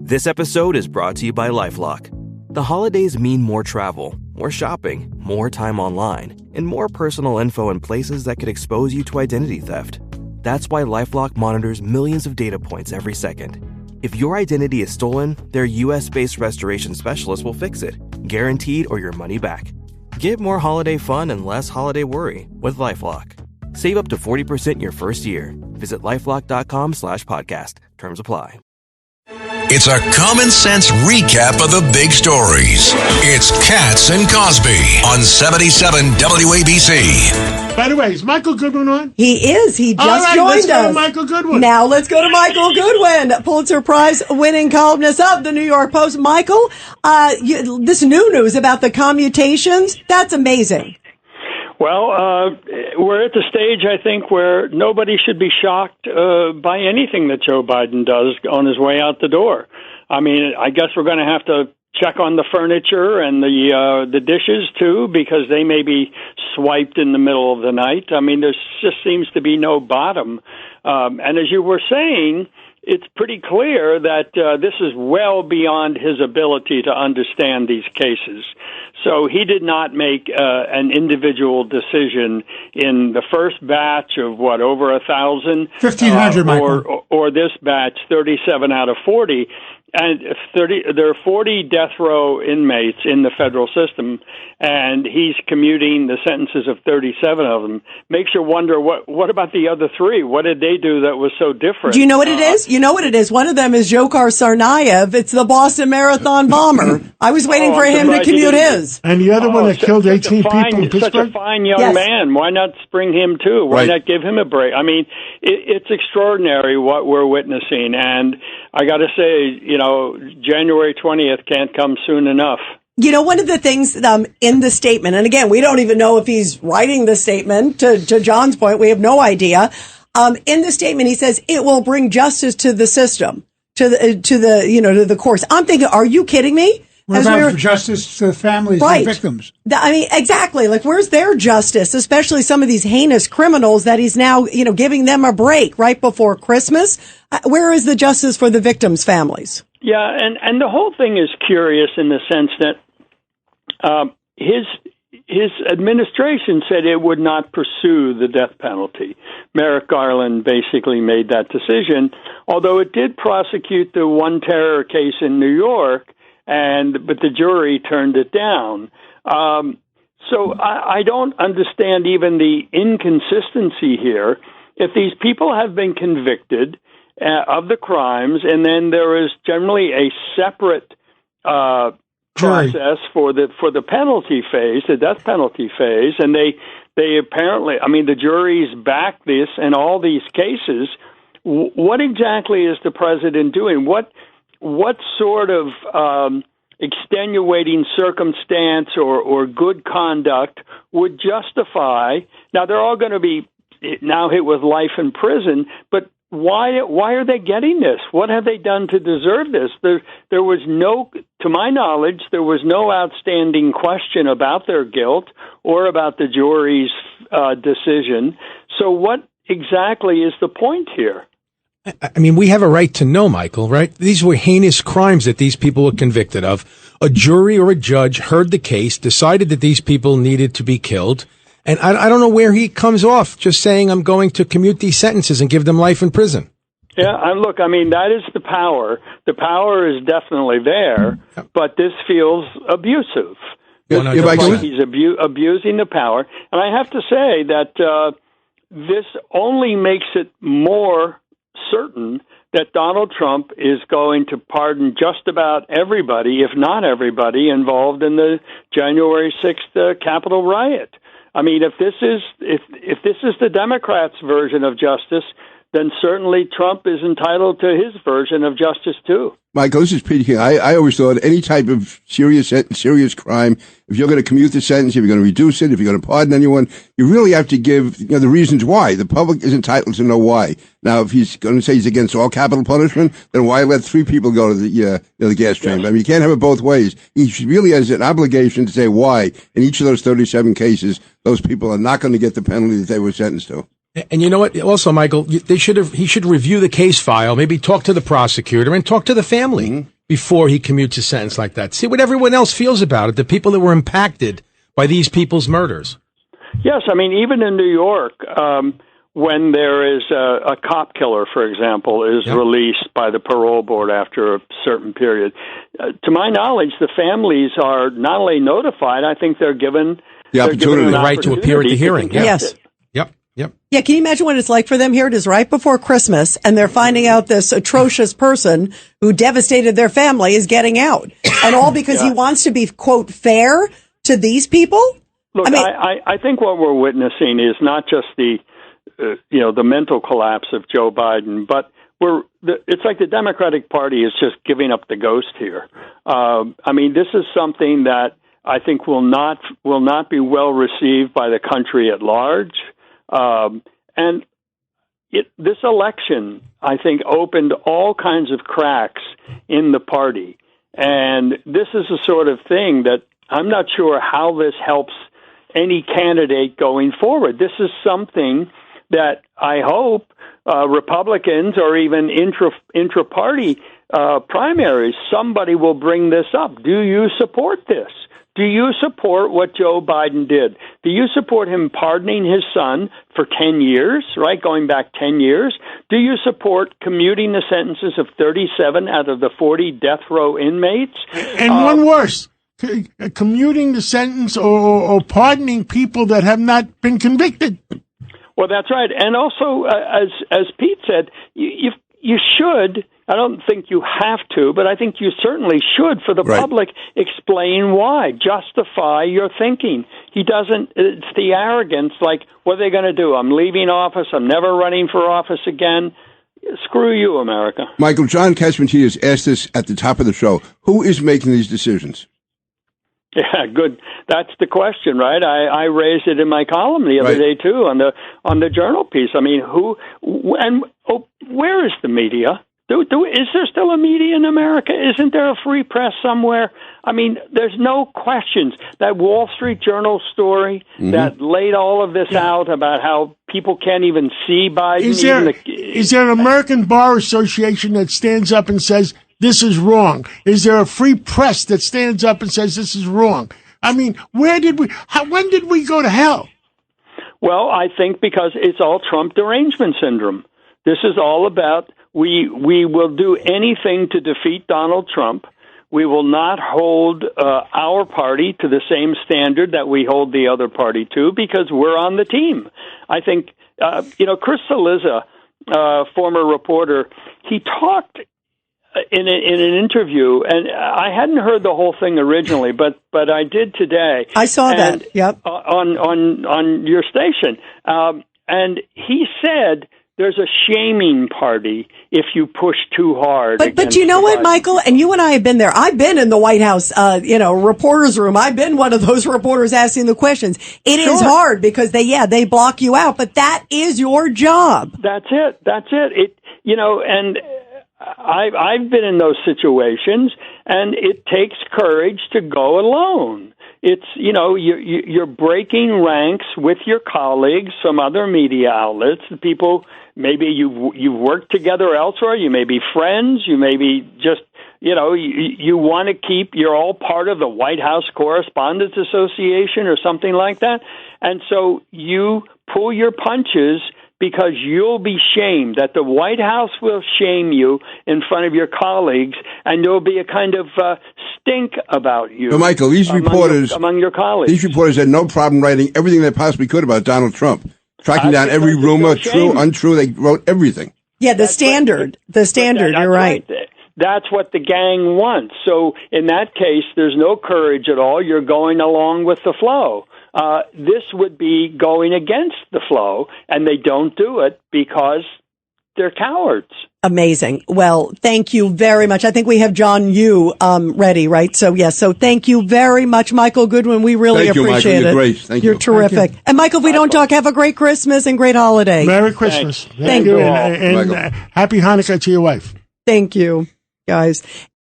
This episode is brought to you by LifeLock. The holidays mean more travel, more shopping, more time online, and more personal info in places that could expose you to identity theft. That's why LifeLock monitors millions of data points every second. If your identity is stolen, their US-based restoration specialist will fix it, guaranteed or your money back. Get more holiday fun and less holiday worry with LifeLock. Save up to 40% your first year. Visit LifeLock.com/podcast. Terms apply. It's a common sense recap of the big stories. It's Katz and Cosby on 77 WABC. By the way, is Michael Goodwin on? He is. He just let's joined go us. to Michael Goodwin. Now let's go to Michael Goodwin, Pulitzer Prize winning columnist of the New York Post. Michael, this new news about the commutations, that's amazing. Well, we're at the stage, I think, where nobody should be shocked by anything that Joe Biden does on his way out the door. I mean, I guess we're going to have to check on the furniture and the dishes, too, because they may be swiped in the middle of the night. I mean, there just seems to be no bottom. And as you were saying, it's pretty clear that this is well beyond his ability to understand these cases. So he did not make an individual decision in the first batch of over 1,000, 1,500, Michael, or this batch, 37 out of 40. And there are 40 death row inmates in the federal system, and he's commuting the sentences of 37 of them. Makes you wonder, what about the other three? What did they do that was so different? Do you know what it is? You know what it is? One of them is Dzhokhar Tsarnaev. It's the Boston Marathon bomber. I was waiting for him to commute his. And the other one that killed 18 people in Pittsburgh? Such a fine young man. Why not spring him, too? Why not give him a break? I mean, it's extraordinary what we're witnessing, and I got to say, January 20th can't come soon enough. You know, one of the things in the statement, and again, we don't even know if he's writing the statement, to John's point, we have no idea. In the statement, he says it will bring justice to the system, to the courts. I'm thinking, are you kidding me? What about justice to the families and victims? I mean, exactly. Like, where's their justice, especially some of these heinous criminals that he's now, giving them a break right before Christmas? Where is the justice for the victims' families? Yeah, and the whole thing is curious in the sense that his administration said it would not pursue the death penalty. Merrick Garland basically made that decision, although it did prosecute the one terror case in New York, but the jury turned it down. So I don't understand even the inconsistency here. If these people have been convicted of the crimes, and then there is generally a separate process for the penalty phase, the death penalty phase, and they apparently, I mean, the juries back this in all these cases. What exactly is the president doing? What sort of extenuating circumstance or good conduct would justify? Now, they're all going to be now hit with life in prison, but why are they getting this? What have they done to deserve this? There was no, to my knowledge, there was no outstanding question about their guilt or about the jury's decision. So what exactly is the point here? I mean, we have a right to know, Michael, right? These were heinous crimes that these people were convicted of. A jury or a judge heard the case, decided that these people needed to be killed. And I don't know where he comes off just saying, I'm going to commute these sentences and give them life in prison. Yeah, look, I mean, that is the power. The power is definitely there, but this feels abusive. He's abusing the power. And I have to say that this only makes it more certain that Donald Trump is going to pardon just about everybody, if not everybody, involved in the January 6th Capitol riot. I mean, if this is the Democrats' version of justice, then certainly Trump is entitled to his version of justice too. Michael, this is Peter King. I always thought any type of serious crime, if you're going to commute the sentence, if you're going to reduce it, if you're going to pardon anyone, you really have to give the reasons why. The public is entitled to know why. Now, if he's going to say he's against all capital punishment, then why let 3 people go to the gas chamber? I mean, you can't have it both ways. He really has an obligation to say why in each of those 37 cases those people are not going to get the penalty that they were sentenced to. And you know what? Also, Michael, he should review the case file, maybe talk to the prosecutor and talk to the family. before he commutes a sentence like that. See what everyone else feels about it, the people that were impacted by these people's murders. Yes, I mean, even in New York, when there is a cop killer, for example, is released by the parole board after a certain period, to my knowledge, the families are not only notified, I think they're given the right to appear at the hearing. Yes. Yep. Yeah, can you imagine what it's like for them? Here it is right before Christmas, and they're finding out this atrocious person who devastated their family is getting out. And all because he wants to be, quote, fair to these people? Look, I think what we're witnessing is not just the mental collapse of Joe Biden, but it's like the Democratic Party is just giving up the ghost here. I mean, this is something that I think will not be well received by the country at large. And this election, I think, opened all kinds of cracks in the party. And this is the sort of thing that I'm not sure how this helps any candidate going forward. This is something that I hope Republicans or even intra-party primaries, somebody will bring this up. Do you support this? Do you support what Joe Biden did? Do you support him pardoning his son for 10 years, right, going back 10 years? Do you support commuting the sentences of 37 out of the 40 death row inmates? And one worse, commuting the sentence or pardoning people that have not been convicted. Well, that's right. And also, as Pete said, you should, I don't think you have to, but I think you certainly should, for the public, explain why, justify your thinking. He doesn't, it's the arrogance, like, what are they going to do? I'm leaving office, I'm never running for office again. Screw you, America. Michael, John Catsimatidis asked this at the top of the show. Who is making these decisions? Yeah, good. That's the question, right? I raised it in my column the other day too, on the Journal piece. I mean, where is the media? Is there still a media in America? Isn't there a free press somewhere? I mean, there's no questions. That Wall Street Journal story that laid all of this out about how people can't even see Biden. Is there an American Bar Association that stands up and says, this is wrong? Is there a free press that stands up and says this is wrong? I mean, when did we go to hell? Well, I think because it's all Trump derangement syndrome. This is all about we will do anything to defeat Donald Trump. We will not hold our party to the same standard that we hold the other party to because we're on the team. I think, Chris Cillizza, former reporter, he talked in an interview, and I hadn't heard the whole thing originally, but I did today. I saw that. Yep. On your station, and he said there's a shaming party if you push too hard. But you know what, Michael? And you and I have been there. I've been in the White House, reporter's room. I've been one of those reporters asking the questions. It is hard because they block you out, but that is your job. That's it. And I've been in those situations, and it takes courage to go alone. It's, you're breaking ranks with your colleagues from other media outlets, people maybe you've worked together elsewhere, you may be friends, you may be just, you want to keep, you're all part of the White House Correspondents Association or something like that, and so you pull your punches because you'll be shamed, that the White House will shame you in front of your colleagues, and there'll be a kind of stink about you. But Michael, these reporters among your colleagues. These reporters had no problem writing everything they possibly could about Donald Trump, tracking down every rumor, true, untrue. They wrote everything. Yeah, the standard. You're right. That's what the gang wants. So in that case, there's no courage at all. You're going along with the flow. This would be going against the flow, and they don't do it because they're cowards. Amazing. Well, thank you very much. I think we have John Yoo ready, right? So, yes. So thank you very much, Michael Goodwin. We really appreciate it. You're great. Thank you. You're terrific. You. And, Michael, if we don't talk, have a great Christmas and great holiday. Merry Christmas. Thank you. And happy Hanukkah to your wife. Thank you, guys.